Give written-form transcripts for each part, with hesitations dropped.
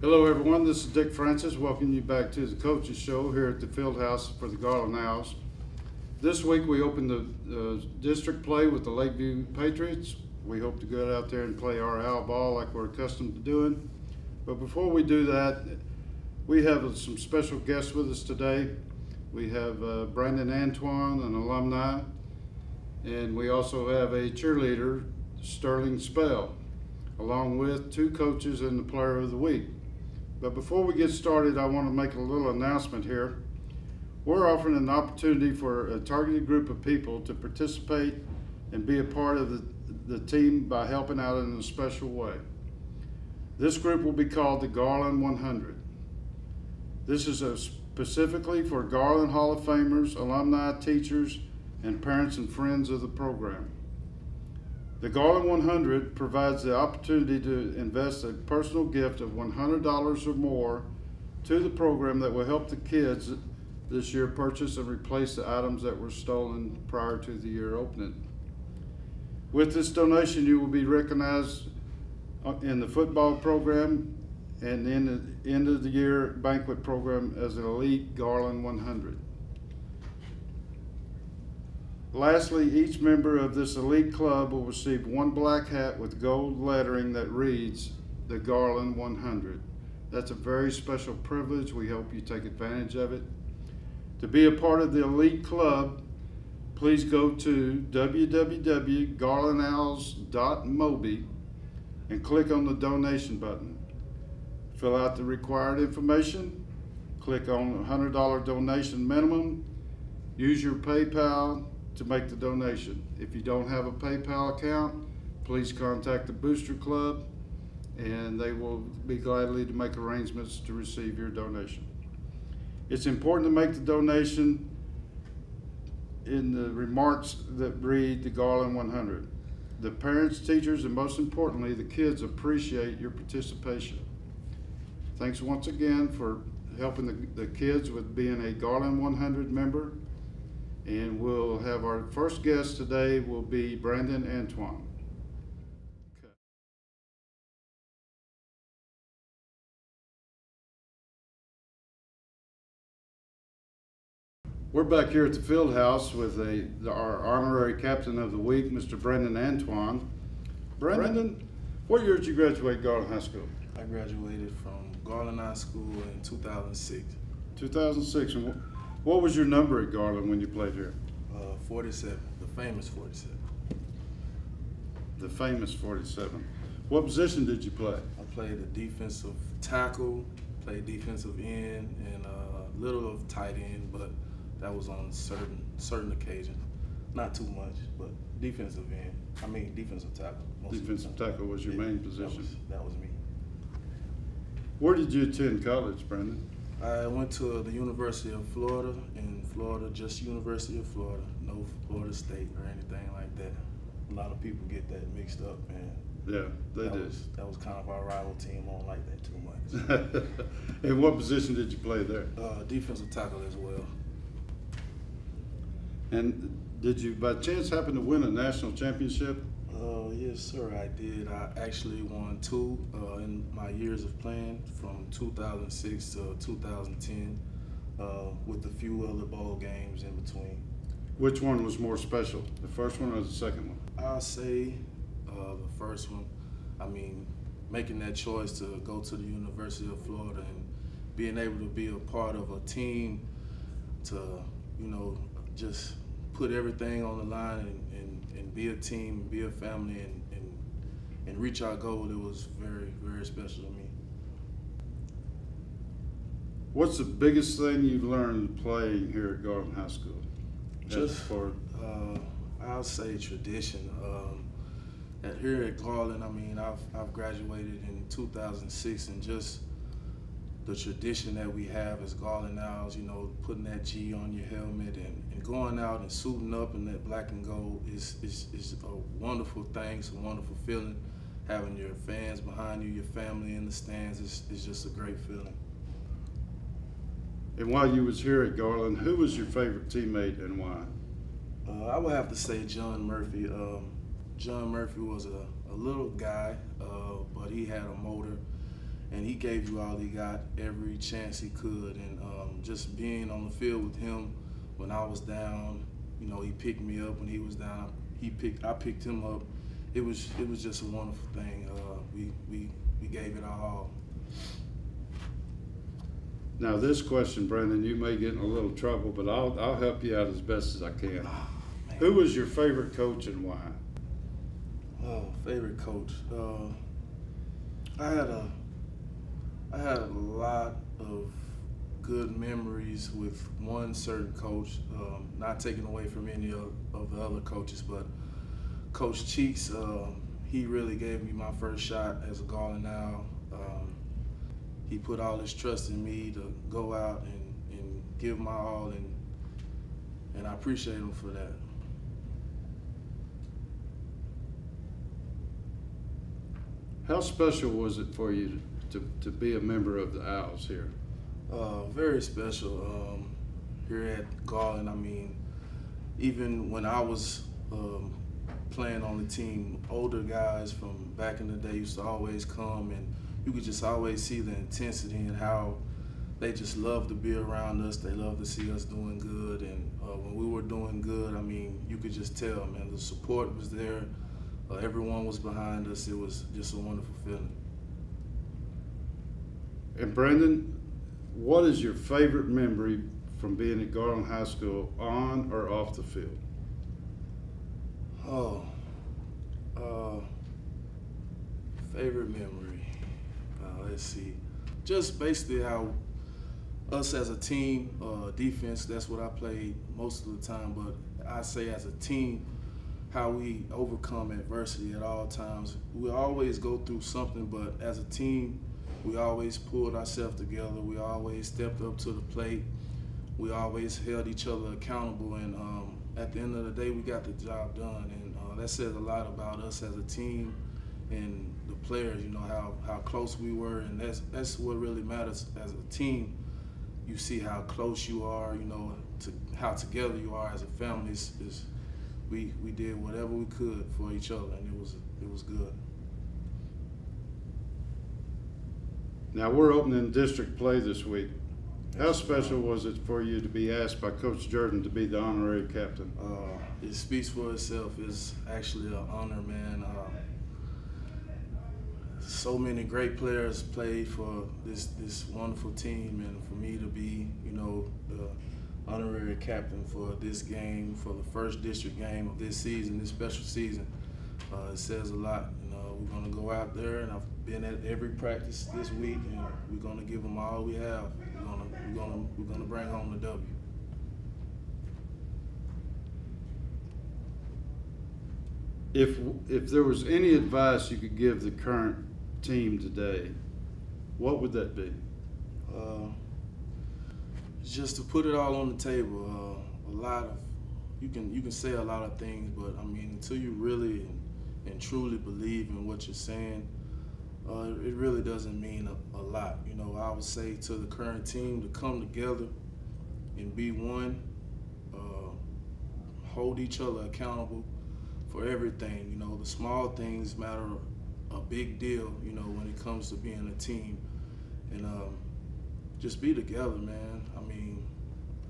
Hello everyone, this is Dick Francis welcoming you back to the Coaches Show here at the Fieldhouse for the Garland Owls. This week we opened the district play with the Lakeview Patriots. We hope to go out there and play our owl ball like we're accustomed to doing. But before we do that, we have some special guests with us today. We have Brandon Antoine, an alumni, and we also have a cheerleader, Sterling Spell, along with two coaches and the player of the week. But before we get started, I want to make a little announcement here. We're offering an opportunity for a targeted group of people to participate and be a part of the team by helping out in a special way. This group will be called the Garland 100. This is specifically for Garland Hall of Famers, alumni, teachers, and parents and friends of the program. The Garland 100 provides the opportunity to invest a personal gift of $100 or more to the program that will help the kids this year purchase and replace the items that were stolen prior to the year opening. With this donation, you will be recognized in the football program and in the end of the year banquet program as an elite Garland 100. Lastly, each member of this elite club will receive one black hat with gold lettering that reads the Garland 100. That's a very special privilege. We hope you take advantage of it. To be a part of the elite club, please go to www.garlandowls.mobi and click on the donation button. Fill out the required information, click on $100 donation minimum, use your PayPal to make the donation. If you don't have a PayPal account, please contact the Booster Club and they will be gladly to make arrangements to receive your donation. It's important to make the donation in the remarks that read the Garland 100. The parents, teachers, and most importantly, the kids appreciate your participation. Thanks once again for helping the kids with being a Garland 100 member. And we'll have our first guest today will be Brandon Antoine. Okay. We're back here at the field house with our honorary captain of the week, Mr. Brandon Antoine. Brandon, what year did you graduate Garland High School? I graduated from Garland High School in 2006. 2006. And what was your number at Garland when you played here? 47, the famous 47. The famous 47. What position did you play? I played a defensive tackle, played defensive end, and a little of tight end, but that was on certain occasions. Not too much, but defensive tackle. Defensive tackle was your main position. That was me. Where did you attend college, Brandon? I went to the University of Florida, just University of Florida, no Florida State or anything like that. A lot of people get that mixed up, and yeah, they did. That was kind of our rival team. I don't like that too much. And what position did you play there? Defensive tackle as well. And did you by chance happen to win a national championship? Yes, sir, I did. I actually won two in my years of playing from 2006 to 2010 with a few other bowl games in between. Which one was more special, the first one or the second one? I'll say the first one. I mean, making that choice to go to the University of Florida and being able to be a part of a team to, just put everything on the line and be a team, be a family, and reach our goal, it was very, very special to me. What's the biggest thing you've learned playing here at Garland High School? I'll say tradition. Here at Garland, I mean, I've graduated in 2006, and just the tradition that we have as Garland Owls, putting that G on your helmet and going out and suiting up in that black and gold is a wonderful thing. It's a wonderful feeling. Having your fans behind you, your family in the stands is just a great feeling. And while you was here at Garland, who was your favorite teammate and why? I would have to say John Murphy. John Murphy was a little guy, but he had a motor, and he gave you all he got every chance he could. And just being on the field with him when I was down, you know, he picked me up when he was down. I picked him up. It was just a wonderful thing. We gave it our all. Now this question, Brandon, you may get in a little trouble, but I'll help you out as best as I can. Oh, who was your favorite coach and why? Oh, favorite coach. I had a lot of good memories with one certain coach. Not taking away from any of the other coaches, but Coach Cheeks. He really gave me my first shot as a Garland Owl. He put all his trust in me to go out and give my all, and I appreciate him for that. How special was it for you to be a member of the Owls here? Very special. Here at Garland, I mean, even when I was playing on the team, older guys from back in the day used to always come, and you could just always see the intensity and how they just love to be around us. They love to see us doing good, and when we were doing good, I mean, you could just tell, man, the support was there. Everyone was behind us. It was just a wonderful feeling. And Brandon, what is your favorite memory from being at Garland High School, on or off the field? Favorite memory. Let's see. Just basically how us as a team, defense, that's what I played most of the time, but I say as a team, how we overcome adversity at all times. We always go through something, but as a team, we always pulled ourselves together. We always stepped up to the plate. We always held each other accountable, and at the end of the day, we got the job done. And that says a lot about us as a team and the players, you know, how close we were, and that's what really matters as a team. You see how close you are, you know, how together you are as a family. We did whatever we could for each other, and it was good. Now we're opening district play this week. How special was it for you to be asked by Coach Jordan to be the honorary captain? It speaks for itself. It's actually an honor, man. So many great players played for this wonderful team, and for me to be, you know, the honorary captain for this game, for the first district game of this season, this special season, it says a lot. You know, we're gonna go out there, and I've been at every practice this week, and we're gonna give them all we have. We're gonna bring home the W. If there was any advice you could give the current team today, what would that be? Just to put it all on the table. A lot of you can say a lot of things, but I mean, until you really and truly believe in what you're saying, it really doesn't mean a lot. You know, I would say to the current team to come together and be one, hold each other accountable for everything. You know, the small things matter a big deal, you know, when it comes to being a team. And just be together, man. I mean,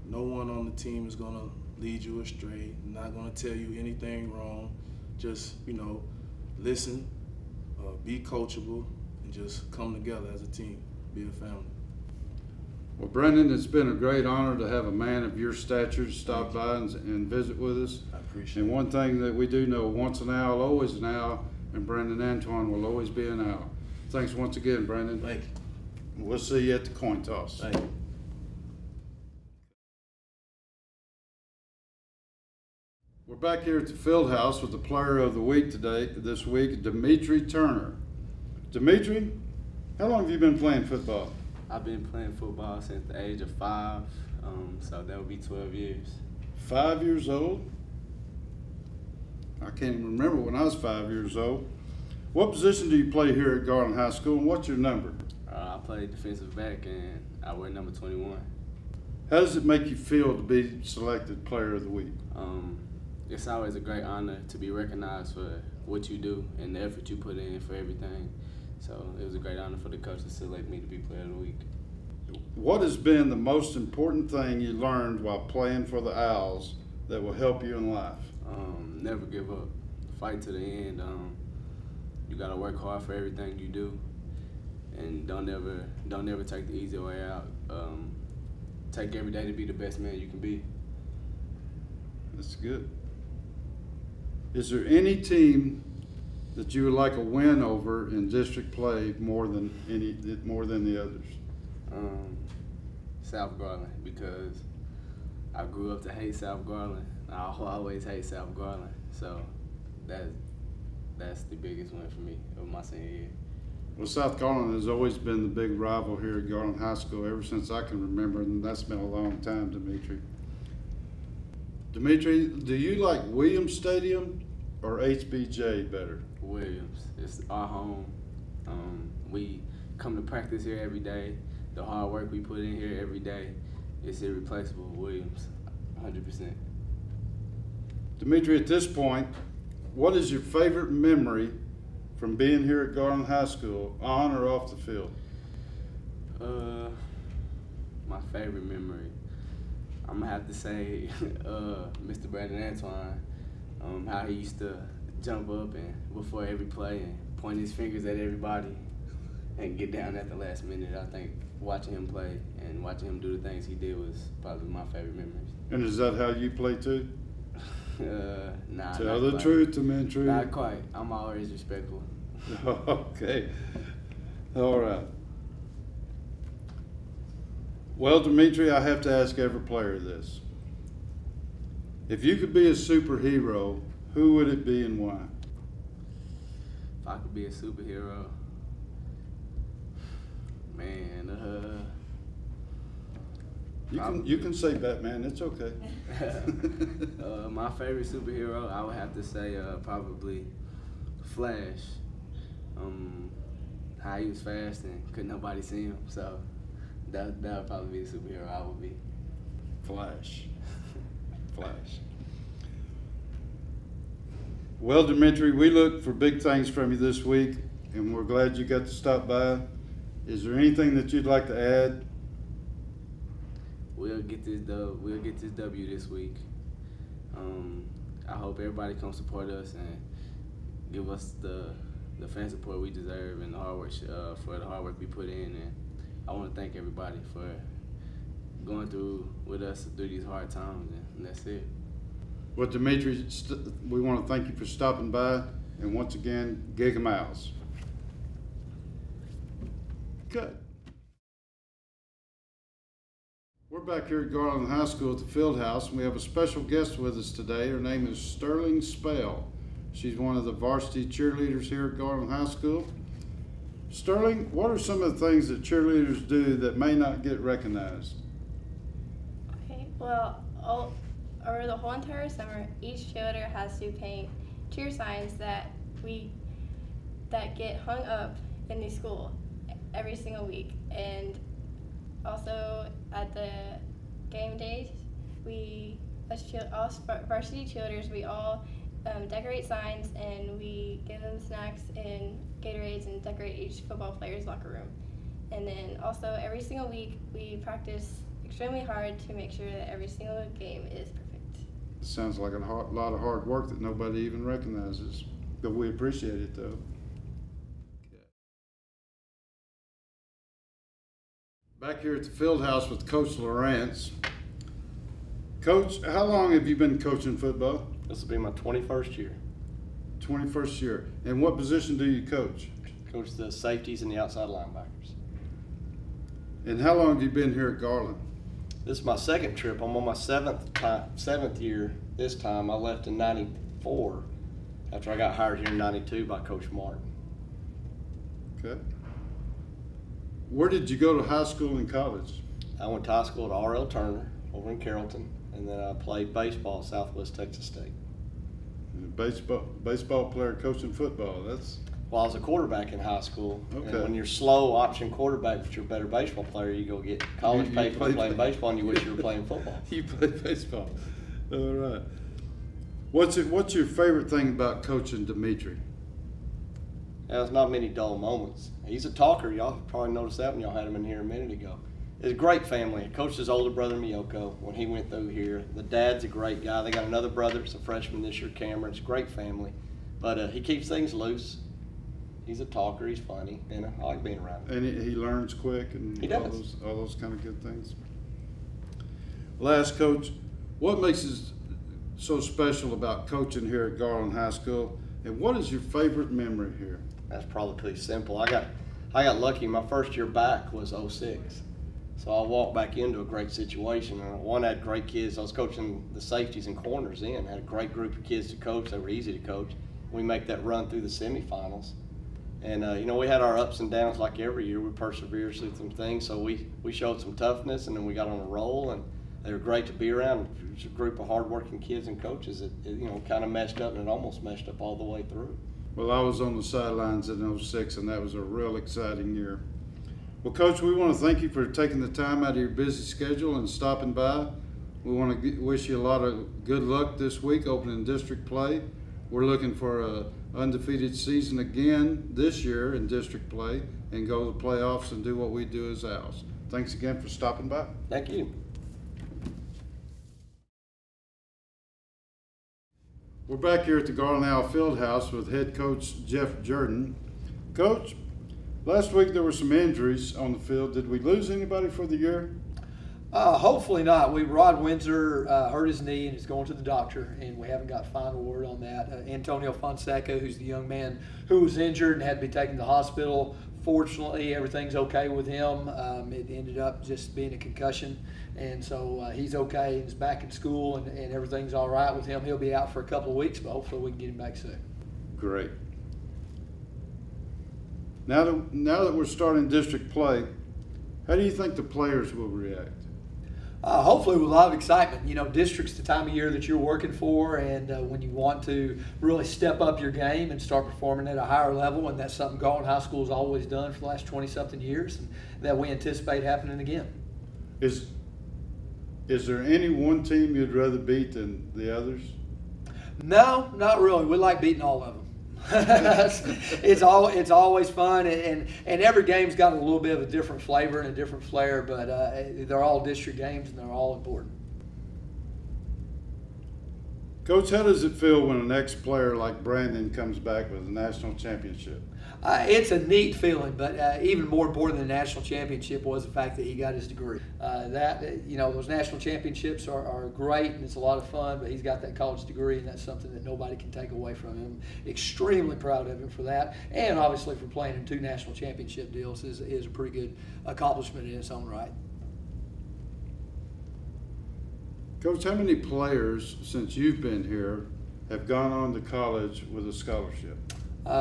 no one on the team is gonna lead you astray, not gonna tell you anything wrong. Just, you know, listen, be coachable, and just come together as a team, be a family. Well, Brendan, it's been a great honor to have a man of your stature stop by and visit with us. I appreciate it. And one thing that we do know, once an owl, always an owl, and Brandon Antoine will always be an owl. Thanks once again, Brandon. Thank you. We'll see you at the coin toss. Thank you. We're back here at the field house with the player of the week this week, Dimitri Turner. Dimitri, how long have you been playing football? I've been playing football since the age of 5, so that would be 12 years. 5 years old? I can't even remember when I was 5 years old. What position do you play here at Garland High School, and what's your number? I play defensive back, and I wear number 21. How does it make you feel to be selected player of the week? It's always a great honor to be recognized for what you do and the effort you put in for everything. So it was a great honor for the coach to select me to be Player of the Week. What has been the most important thing you learned while playing for the Owls that will help you in life? Never give up. Fight to the end. You gotta work hard for everything you do, and don't ever take the easy way out. Take every day to be the best man you can be. That's good. Is there any team that you would like a win over in district play more than the others? South Garland, because I grew up to hate South Garland. I'll always hate South Garland, so that's the biggest win for me of my senior year. Well, South Garland has always been the big rival here at Garland High School ever since I can remember, and that's been a long time, Dimitri. Dimitri, do you like Williams Stadium or HBJ better? Williams. It's our home. We come to practice here every day. The hard work we put in here every day, it's irreplaceable. Williams, 100%. Dimitri, at this point, what is your favorite memory from being here at Garland High School, on or off the field? My favorite memory, I'm gonna have to say Mr. Brandon Antoine, how he used to jump up and before every play and point his fingers at everybody and get down at the last minute. I think watching him play and watching him do the things he did was probably my favorite memories. And is that how you play too? Nah. Tell the truth, Dimitri. Not quite. I'm always respectful. Okay. All right. Well, Dimitri, I have to ask every player this. If you could be a superhero, who would it be and why? If I could be a superhero, man, you can say Batman. It's okay. My favorite superhero, I would have to say probably Flash. How he was fast and couldn't nobody see him, so that would probably be the superhero I would be. Flash. Flash. Well, Dimitri, we look for big things from you this week, and we're glad you got to stop by. Is there anything that you'd like to add? We'll get this W this week. I hope everybody comes support us and give us the fan support we deserve and the hard work for the hard work we put in. And I want to thank everybody for going through with us through these hard times, and that's it. Well, Dimitri, we want to thank you for stopping by, and once again, Gig 'em Owls. Good. We're back here at Garland High School at the Field House, and we have a special guest with us today. Her name is Sterling Spell. She's one of the varsity cheerleaders here at Garland High School. Sterling, what are some of the things that cheerleaders do that may not get recognized? Okay, well, over the whole entire summer, each cheerleader has to paint cheer signs that get hung up in the school every single week. And also at the game days, all varsity cheerleaders, we all decorate signs, and we give them snacks and Gatorades and decorate each football player's locker room. And then also every single week we practice extremely hard to make sure that every single game is perfect. It sounds like a lot of hard work that nobody even recognizes, but we appreciate it though. Back here at the field house with Coach Lawrence. Coach, how long have you been coaching football? This will be my 21st year. 21st year. And what position do you coach? Coach the safeties and the outside linebackers. And how long have you been here at Garland? This is my second trip. I'm on my seventh year this time. I left in '94 after I got hired here in '92 by Coach Martin. Okay. Where did you go to high school and college? I went to high school at R.L. Turner over in Carrollton, and then I played baseball at Southwest Texas State. And a baseball player coaching football. That's. Well, I was a quarterback in high school. Okay. And when you're slow option quarterback, but you're a better baseball player, you go get college pay for playing baseball, and you wish you were playing football. You play baseball. All right. What's your favorite thing about coaching Dimitri? There's not many dull moments. He's a talker. Y'all probably noticed that when y'all had him in here a minute ago. It's a great family. Coached his older brother, Miyoko, when he went through here. The dad's a great guy. They got another brother. It's a freshman this year, Cameron. It's a great family. But he keeps things loose. He's a talker. He's funny. And I like being around him. And he learns quick and He does. all those kind of good things. Last, Coach, what makes it so special about coaching here at Garland High School, and what is your favorite memory here? That's probably pretty simple. I got lucky. My first year back was 06. So I walked back into a great situation. One, had great kids. I was coaching the safeties and corners then. Had a great group of kids to coach. They were easy to coach. We make that run through the semifinals. And, you know, we had our ups and downs like every year. We persevered through some things. So we showed some toughness, and then we got on a roll. And they were great to be around. It was a group of hardworking kids and coaches that, you know, kind of messed up, and it almost messed up all the way through. Well, I was on the sidelines in 06, and that was a real exciting year. Well, Coach, we want to thank you for taking the time out of your busy schedule and stopping by. We want to wish you a lot of good luck this week opening district play. We're looking for an undefeated season again this year in district play and go to the playoffs and do what we do as Owls. Thanks again for stopping by. Thank you. We're back here at the Garland Owl Fieldhouse with head coach Jeff Jordan. Coach, last week there were some injuries on the field. Did we lose anybody for the year? Hopefully not. Rod Windsor hurt his knee and is going to the doctor, and we haven't got final word on that. Antonio Fonseca, who's the young man who was injured and had to be taken to the hospital, fortunately everything's okay with him. It ended up just being a concussion, and so he's okay and is back in school, and everything's all right with him. He'll be out for a couple of weeks, but hopefully we can get him back soon. Great. Now that we're starting district play, how do you think the players will react? Hopefully with a lot of excitement. You know, district's the time of year that you're working for, and when you want to really step up your game and start performing at a higher level, and that's something Garland High School has always done for the last 20-something years, and that we anticipate happening again. Is there any one team you'd rather beat than the others? No, not really. We like beating all of them. It's always fun, and every game's got a little bit of a different flavor and a different flair, but they're all district games and they're all important. Coach, how does it feel when an ex-player like Brandon comes back with a national championship? It's a neat feeling, but even more important than the national championship was the fact that he got his degree. Those national championships are great and it's a lot of fun, but he's got that college degree, and that's something that nobody can take away from him. Extremely proud of him for that, and obviously for playing in 2 national championship deals is a pretty good accomplishment in its own right. Coach, how many players since you've been here have gone on to college with a scholarship?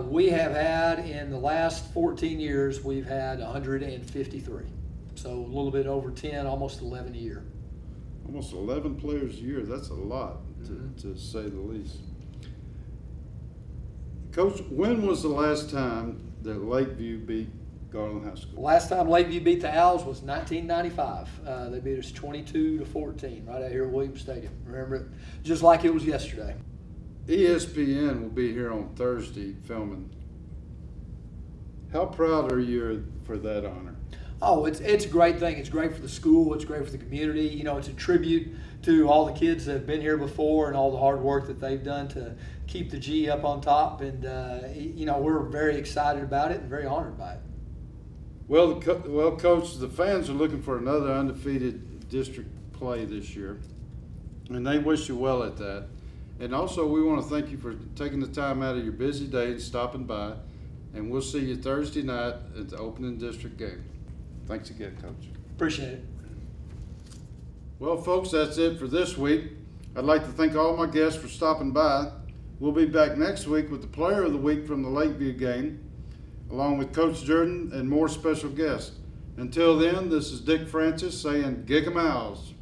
We have had, in the last 14 years, we've had 153. So a little bit over 10, almost 11 a year. Almost 11 players a year. That's a lot, to say the least. Coach, when was the last time that Lakeview beat Garland High School? Last time Lakeview beat the Owls was 1995. They beat us 22-14 right out here at Williams Stadium. Remember it just like it was yesterday. ESPN will be here on Thursday filming. How proud are you for that honor? Oh, it's a great thing. It's great for the school. It's great for the community. You know, it's a tribute to all the kids that have been here before and all the hard work that they've done to keep the G up on top. And, we're very excited about it and very honored by it. Well, Coach, the fans are looking for another undefeated district play this year, and they wish you well at that. And also, we want to thank you for taking the time out of your busy day and stopping by. And we'll see you Thursday night at the opening district game. Thanks again, Coach. Appreciate it. Well, folks, that's it for this week. I'd like to thank all my guests for stopping by. We'll be back next week with the Player of the Week from the Lakeview game, along with Coach Jordan and more special guests. Until then, this is Dick Francis saying, Gig 'em Owls.